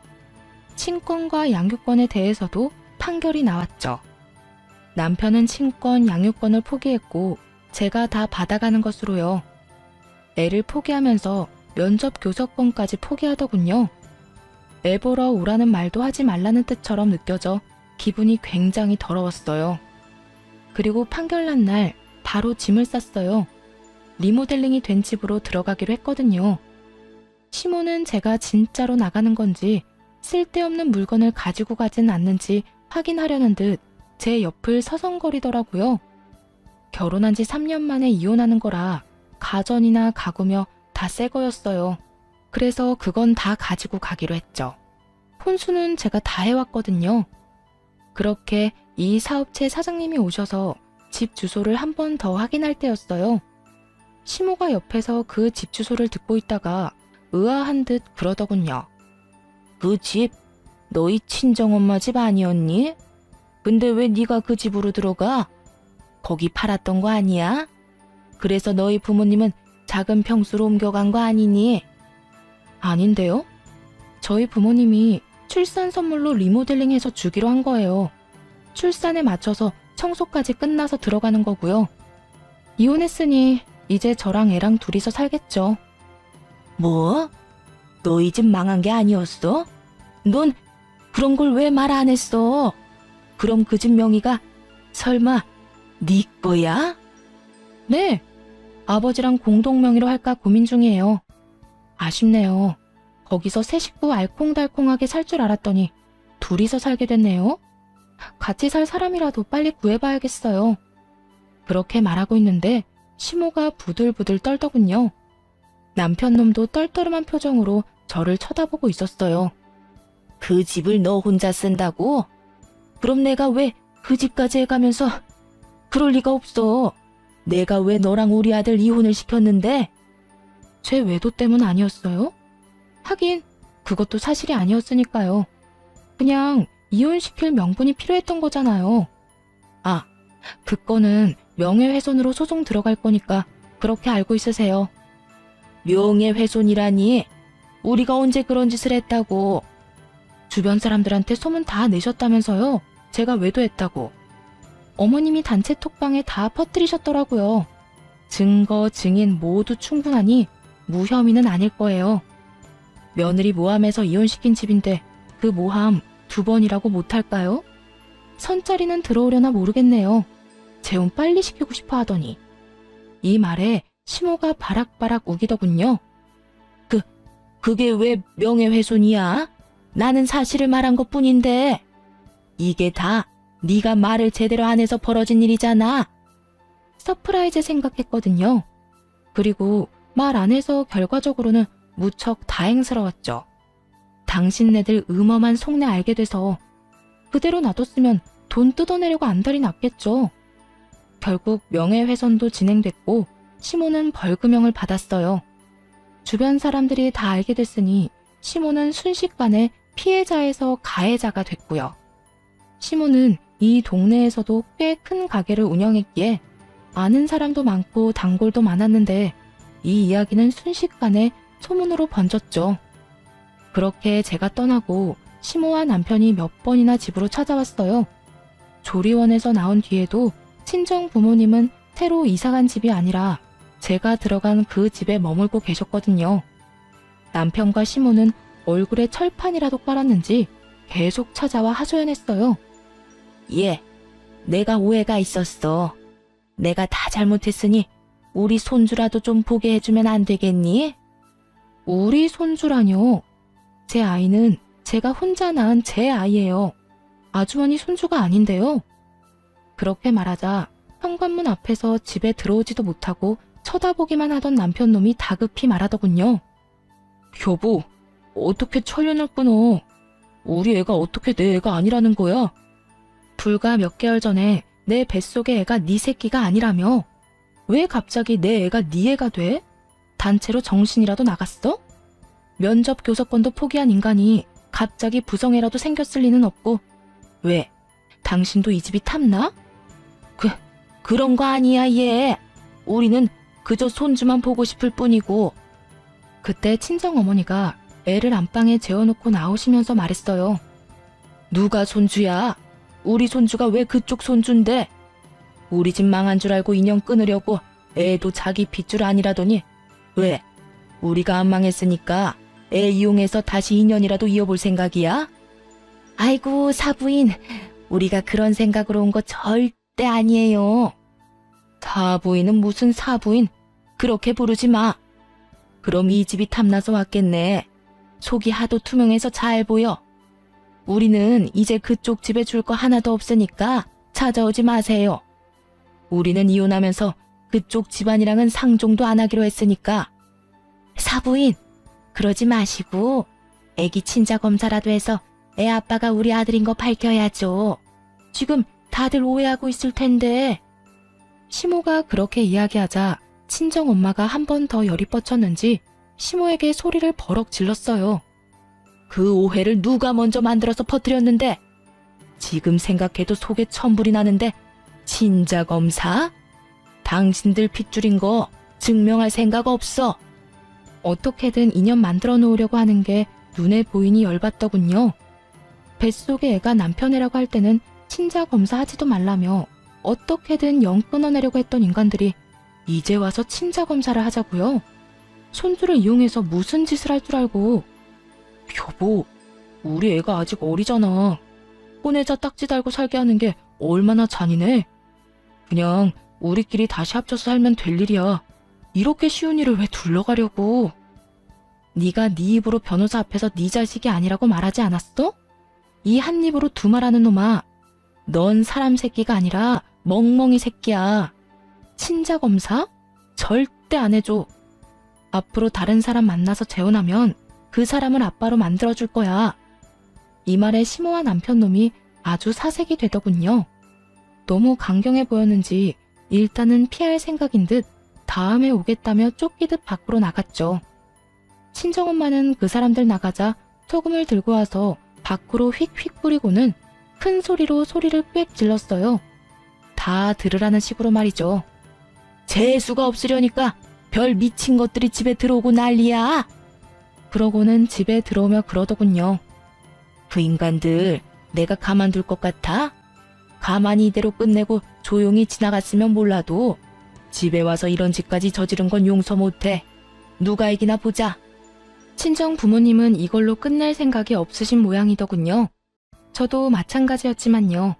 친권과 양육권에 대해서도 판결이 나왔죠. 남편은 친권, 양육권을 포기했고 제가 다 받아가는 것으로요. 애를 포기하면서 면접 교섭권까지 포기하더군요. 애 보러 오라는 말도 하지 말라는 뜻처럼 느껴져 기분이 굉장히 더러웠어요. 그리고 판결 난 날 바로 짐을 쌌어요. 리모델링이 된 집으로 들어가기로 했거든요. 시모는 제가 진짜로 나가는 건지 쓸데없는 물건을 가지고 가진 않는지 확인하려는 듯 제 옆을 서성거리더라고요. 결혼한 지 3년 만에 이혼하는 거라 가전이나 가구며 다 새 거였어요. 그래서 그건 다 가지고 가기로 했죠. 혼수는 제가 다 해왔거든요. 그렇게 이 사업체 사장님이 오셔서 집 주소를 한 번 더 확인할 때였어요. 시모가 옆에서 그 집 주소를 듣고 있다가 의아한 듯 그러더군요. 그 집 너희 친정엄마 집 아니었니? 근데 왜 네가 그 집으로 들어가? 거기 팔았던 거 아니야? 그래서 너희 부모님은 작은 평수로 옮겨간 거 아니니? 아닌데요? 저희 부모님이 출산 선물로 리모델링해서 주기로 한 거예요. 출산에 맞춰서 청소까지 끝나서 들어가는 거고요. 이혼했으니 이제 저랑 애랑 둘이서 살겠죠. 뭐? 너희 집 망한 게 아니었어? 넌 그런 걸 왜 말 안 했어? 그럼 그 집 명의가 설마 네 거야? 네. 아버지랑 공동 명의로 할까 고민 중이에요. 아쉽네요. 거기서 새 식구 알콩달콩하게 살 줄 알았더니 둘이서 살게 됐네요. 같이 살 사람이라도 빨리 구해봐야겠어요. 그렇게 말하고 있는데 시모가 부들부들 떨더군요. 남편 놈도 떨떠름한 표정으로 저를 쳐다보고 있었어요. 그 집을 너 혼자 쓴다고? 그럼 내가 왜 그 집까지 해가면서 그럴 리가 없어. 내가 왜 너랑 우리 아들 이혼을 시켰는데? 제 외도 때문 아니었어요? 하긴 그것도 사실이 아니었으니까요. 그냥 이혼시킬 명분이 필요했던 거잖아요. 아, 그 건은 명예훼손으로 소송 들어갈 거니까 그렇게 알고 있으세요. 명예훼손이라니? 우리가 언제 그런 짓을 했다고? 주변 사람들한테 소문 다 내셨다면서요. 제가 외도했다고. 어머님이 단체 톡방에 다 퍼뜨리셨더라고요. 증거, 증인 모두 충분하니 무혐의는 아닐 거예요. 며느리 모함해서 이혼시킨 집인데 그 모함 2번이라고 못할까요? 선자리는 들어오려나 모르겠네요. 재혼 빨리 시키고 싶어 하더니. 이 말에 시모가 바락바락 우기더군요. 그게 왜 명예훼손이야? 나는 사실을 말한 것뿐인데. 이게 다 네가 말을 제대로 안 해서 벌어진 일이잖아. 서프라이즈 생각했거든요. 그리고 말 안 해서 결과적으로는 무척 다행스러웠죠. 당신네들 음험한 속내 알게 돼서 그대로 놔뒀으면 돈 뜯어내려고 안달이 났겠죠. 결국 명예훼손도 진행됐고 시모는 벌금형을 받았어요. 주변 사람들이 다 알게 됐으니 시모는 순식간에 피해자에서 가해자가 됐고요. 시모는 이 동네에서도 꽤 큰 가게를 운영했기에 아는 사람도 많고 단골도 많았는데 이 이야기는 순식간에 소문으로 번졌죠. 그렇게 제가 떠나고 시모와 남편이 몇 번이나 집으로 찾아왔어요. 조리원에서 나온 뒤에도 친정 부모님은 새로 이사간 집이 아니라 제가 들어간 그 집에 머물고 계셨거든요. 남편과 시모는 얼굴에 철판이라도 깔았는지 계속 찾아와 하소연했어요. 내가 오해가 있었어. 내가 다 잘못했으니 우리 손주라도 좀 보게 해주면 안 되겠니? 우리 손주라뇨. 제 아이는 제가 혼자 낳은 제 아이예요. 아주머니 손주가 아닌데요. 그렇게 말하자 현관문 앞에서 집에 들어오지도 못하고 쳐다보기만 하던 남편놈이 다급히 말하더군요. 여보, 어떻게 철연을 끊어? 우리 애가 어떻게 내 애가 아니라는 거야? 불과 몇 개월 전에 내 뱃속의 애가 네 새끼가 아니라며? 왜 갑자기 내 애가 네 애가 돼? 단체로 정신이라도 나갔어? 면접 교섭권도 포기한 인간이 갑자기 부성애라도 생겼을 리는 없고. 왜? 당신도 이 집이 탐나? 그런 거 아니야, 얘. 우리는 그저 손주만 보고 싶을 뿐이고. 그때 친정어머니가 애를 안방에 재워놓고 나오시면서 말했어요. 누가 손주야? 우리 손주가 왜 그쪽 손주인데? 우리 집 망한 줄 알고 인연 끊으려고 애도 자기 빚줄 아니라더니 왜? 우리가 안 망했으니까 애 이용해서 다시 인연이라도 이어볼 생각이야? 아이고 사부인, 우리가 그런 생각으로 온 거 절대 아니에요. 사부인은 무슨 사부인? 그렇게 부르지 마. 그럼 이 집이 탐나서 왔겠네. 속이 하도 투명해서 잘 보여. 우리는 이제 그쪽 집에 줄 거 하나도 없으니까 찾아오지 마세요. 우리는 이혼하면서 그쪽 집안이랑은 상종도 안 하기로 했으니까. 사부인, 그러지 마시고 애기 친자 검사라도 해서 애 아빠가 우리 아들인 거 밝혀야죠. 지금 다들 오해하고 있을 텐데. 시모가 그렇게 이야기하자 친정엄마가 한 번 더 열이 뻗쳤는지 시모에게 소리를 버럭 질렀어요. 그 오해를 누가 먼저 만들어서 퍼뜨렸는데? 지금 생각해도 속에 천불이 나는데 친자 검사? 당신들 핏줄인 거 증명할 생각 없어. 어떻게든 인연 만들어 놓으려고 하는 게 눈에 보이니 열받더군요. 뱃속의 애가 남편 애라고 할 때는 친자 검사 하지도 말라며 어떻게든 영 끊어내려고 했던 인간들이 이제 와서 친자 검사를 하자고요. 손주를 이용해서 무슨 짓을 할 줄 알고. 여보, 우리 애가 아직 어리잖아. 혼외자 딱지 달고 살게 하는 게 얼마나 잔인해. 그냥 우리끼리 다시 합쳐서 살면 될 일이야. 이렇게 쉬운 일을 왜 둘러가려고. 네가 네 입으로 변호사 앞에서 네 자식이 아니라고 말하지 않았어? 이 한 입으로 두 말하는 놈아. 넌 사람 새끼가 아니라 멍멍이 새끼야. 친자 검사? 절대 안 해줘. 앞으로 다른 사람 만나서 재혼하면 그 사람을 아빠로 만들어줄 거야. 이 말에 시모와 남편놈이 아주 사색이 되더군요. 너무 강경해 보였는지 일단은 피할 생각인 듯 다음에 오겠다며 쫓기듯 밖으로 나갔죠. 친정엄마는 그 사람들 나가자 소금을 들고 와서 밖으로 휙휙 뿌리고는 큰 소리로 소리를 꽥 질렀어요. 다 들으라는 식으로 말이죠. 재수가 없으려니까 별 미친 것들이 집에 들어오고 난리야. 그러고는 집에 들어오며 그러더군요. 그 인간들 내가 가만둘 것 같아? 가만히 이대로 끝내고 조용히 지나갔으면 몰라도 집에 와서 이런 짓까지 저지른 건 용서 못해. 누가 이기나 보자. 친정 부모님은 이걸로 끝낼 생각이 없으신 모양이더군요. 저도 마찬가지였지만요.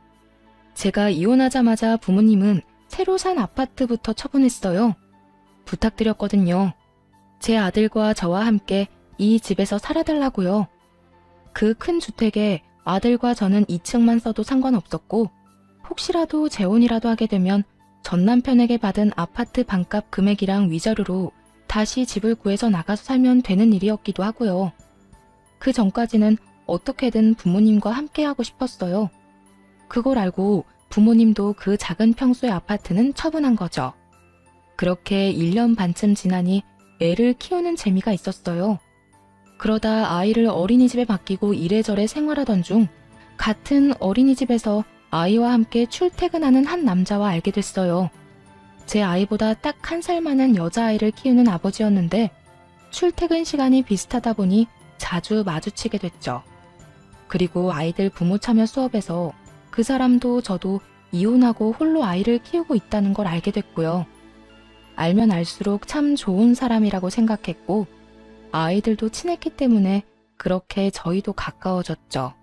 제가 이혼하자마자 부모님은 새로 산 아파트부터 처분했어요. 부탁드렸거든요. 제 아들과 저와 함께 이 집에서 살아달라고요. 그 큰 주택에 아들과 저는 2층만 써도 상관없었고 혹시라도 재혼이라도 하게 되면 전 남편에게 받은 아파트 반값 금액이랑 위자료로 다시 집을 구해서 나가서 살면 되는 일이었기도 하고요. 그 전까지는 어떻게든 부모님과 함께 하고 싶었어요. 그걸 알고 부모님도 그 작은 평수의 아파트는 처분한 거죠. 그렇게 1년 반쯤 지나니 애를 키우는 재미가 있었어요. 그러다 아이를 어린이집에 맡기고 이래저래 생활하던 중 같은 어린이집에서 아이와 함께 출퇴근하는 한 남자와 알게 됐어요. 제 아이보다 딱 1살 많은 여자아이를 키우는 아버지였는데 출퇴근 시간이 비슷하다 보니 자주 마주치게 됐죠. 그리고 아이들 부모 참여 수업에서 그 사람도 저도 이혼하고 홀로 아이를 키우고 있다는 걸 알게 됐고요. 알면 알수록 참 좋은 사람이라고 생각했고 아이들도 친했기 때문에 그렇게 저희도 가까워졌죠.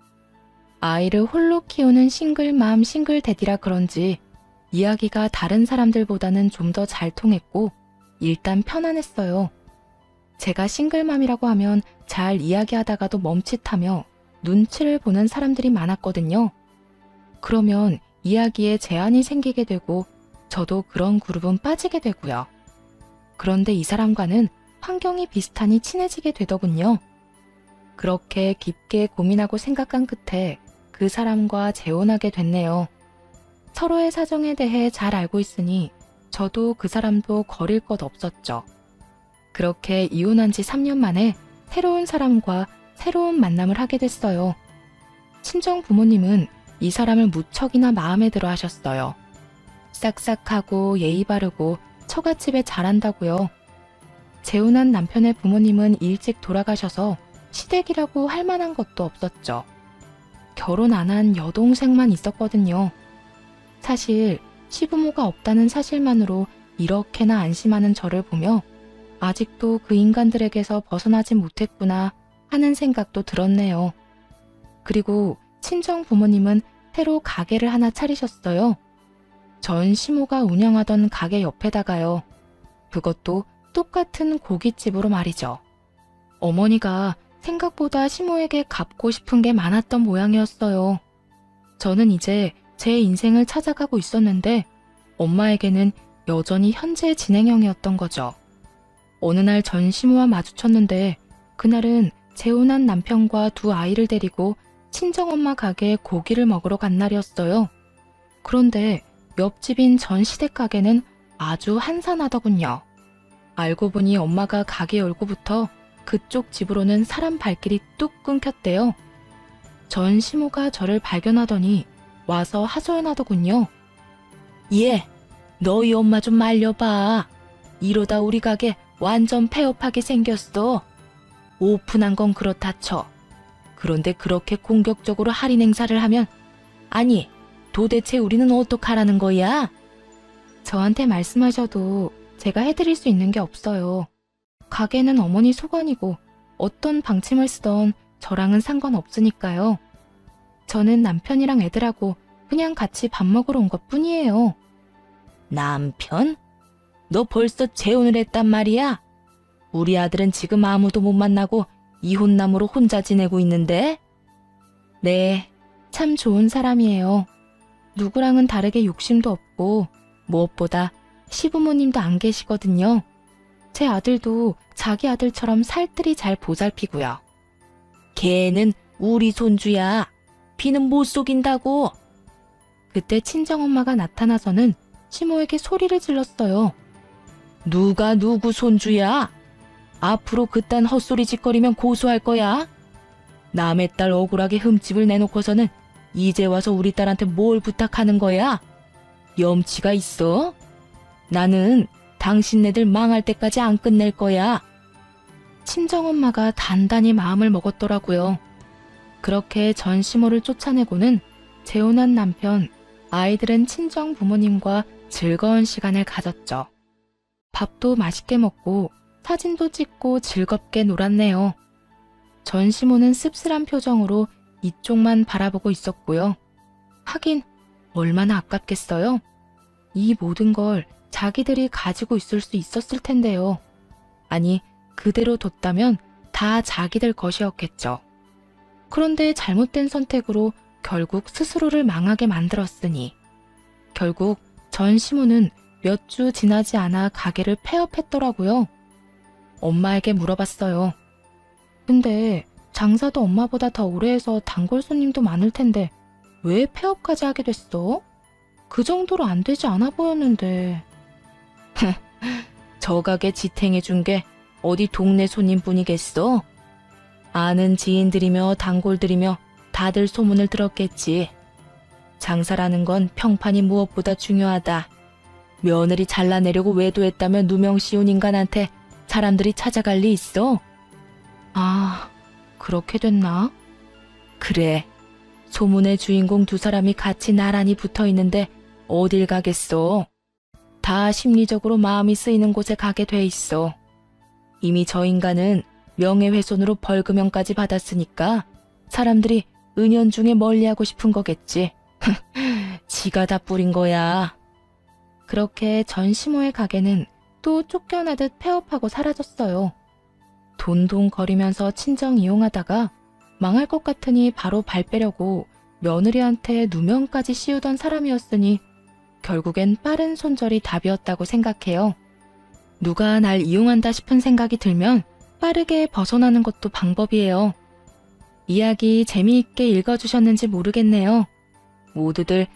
아이를 홀로 키우는 싱글맘 싱글대디라 그런지 이야기가 다른 사람들보다는 좀 더 잘 통했고 일단 편안했어요. 제가 싱글맘이라고 하면 잘 이야기하다가도 멈칫하며 눈치를 보는 사람들이 많았거든요. 그러면 이야기에 제한이 생기게 되고 저도 그런 그룹은 빠지게 되고요. 그런데 이 사람과는 환경이 비슷하니 친해지게 되더군요. 그렇게 깊게 고민하고 생각한 끝에 그 사람과 재혼하게 됐네요. 서로의 사정에 대해 잘 알고 있으니 저도 그 사람도 거릴 것 없었죠. 그렇게 이혼한 지 3년 만에 새로운 사람과 새로운 만남을 하게 됐어요. 친정 부모님은 이 사람을 무척이나 마음에 들어 하셨어요. 싹싹하고 예의 바르고 처갓집에 잘한다고요. 재혼한 남편의 부모님은 일찍 돌아가셔서 시댁이라고 할 만한 것도 없었죠. 결혼 안 한 여동생만 있었거든요. 사실 시부모가 없다는 사실만으로 이렇게나 안심하는 저를 보며 아직도 그 인간들에게서 벗어나지 못했구나 하는 생각도 들었네요. 그리고 친정 부모님은 새로 가게를 하나 차리셨어요. 전 시모가 운영하던 가게 옆에다가요. 그것도 똑같은 고깃집으로 말이죠. 어머니가 생각보다 시모에게 갚고 싶은 게 많았던 모양이었어요. 저는 이제 제 인생을 찾아가고 있었는데 엄마에게는 여전히 현재 진행형이었던 거죠. 어느 날 전 시모와 마주쳤는데 그날은 재혼한 남편과 두 아이를 데리고 친정엄마 가게에 고기를 먹으러 간 날이었어요. 그런데 옆집인 전 시댁 가게는 아주 한산하더군요. 알고 보니 엄마가 가게 열고부터 그쪽 집으로는 사람 발길이 뚝 끊겼대요. 전 시모가 저를 발견하더니 와서 하소연하더군요. 얘, 너희 엄마 좀 말려봐. 이러다 우리 가게 완전 폐업하게 생겼어. 오픈한 건 그렇다 쳐. 그런데 그렇게 공격적으로 할인 행사를 하면 아니, 도대체 우리는 어떡하라는 거야? 저한테 말씀하셔도 제가 해드릴 수 있는 게 없어요. 가게는 어머니 소관이고 어떤 방침을 쓰던 저랑은 상관없으니까요. 저는 남편이랑 애들하고 그냥 같이 밥 먹으러 온 것뿐이에요. 남편? 너 벌써 재혼을 했단 말이야? 우리 아들은 지금 아무도 못 만나고 이혼남으로 혼자 지내고 있는데? 네, 참 좋은 사람이에요. 누구랑은 다르게 욕심도 없고 무엇보다 시부모님도 안 계시거든요. 제 아들도 자기 아들처럼 살뜰히 잘 보살피고요. 걔는 우리 손주야. 비는 못 속인다고. 그때 친정엄마가 나타나서는 시모에게 소리를 질렀어요. 누가 누구 손주야? 앞으로 그딴 헛소리 짓거리면 고소할 거야. 남의 딸 억울하게 흠집을 내놓고서는 이제 와서 우리 딸한테 뭘 부탁하는 거야? 염치가 있어? 나는 당신네들 망할 때까지 안 끝낼 거야. 친정엄마가 단단히 마음을 먹었더라고요. 그렇게 전 시모를 쫓아내고는 재혼한 남편, 아이들은 친정 부모님과 즐거운 시간을 가졌죠. 밥도 맛있게 먹고 사진도 찍고 즐겁게 놀았네요. 전시모는 씁쓸한 표정으로 이쪽만 바라보고 있었고요. 하긴 얼마나 아깝겠어요. 이 모든 걸 자기들이 가지고 있을 수 있었을 텐데요. 아니, 그대로 뒀다면 다 자기들 것이었겠죠. 그런데 잘못된 선택으로 결국 스스로를 망하게 만들었으니 결국 전시모는 몇 주 지나지 않아 가게를 폐업했더라고요. 엄마에게 물어봤어요. 근데 장사도 엄마보다 더 오래 해서 단골 손님도 많을 텐데 왜 폐업까지 하게 됐어? 그 정도로 안 되지 않아 보였는데. 저 가게 지탱해 준 게 어디 동네 손님뿐이겠어? 아는 지인들이며 단골들이며 다들 소문을 들었겠지. 장사라는 건 평판이 무엇보다 중요하다. 며느리 잘라내려고 외도했다며 누명 씌운 인간한테 사람들이 찾아갈 리 있어? 아, 그렇게 됐나? 그래. 소문의 주인공 두 사람이 같이 나란히 붙어 있는데 어딜 가겠어? 다 심리적으로 마음이 쓰이는 곳에 가게 돼 있어. 이미 저 인간은 명예훼손으로 벌금형까지 받았으니까 사람들이 은연중에 멀리하고 싶은 거겠지. 지가 다 뿌린 거야. 그렇게 전시모의 가게는 또 쫓겨나듯 폐업하고 사라졌어요. 돈돈거리면서 친정 이용하다가 망할 것 같으니 바로 발 빼려고 며느리한테 누명까지 씌우던 사람이었으니 결국엔 빠른 손절이 답이었다고 생각해요. 누가 날 이용한다 싶은 생각이 들면 빠르게 벗어나는 것도 방법이에요. 이야기 재미있게 읽어주셨는지 모르겠네요. 모두들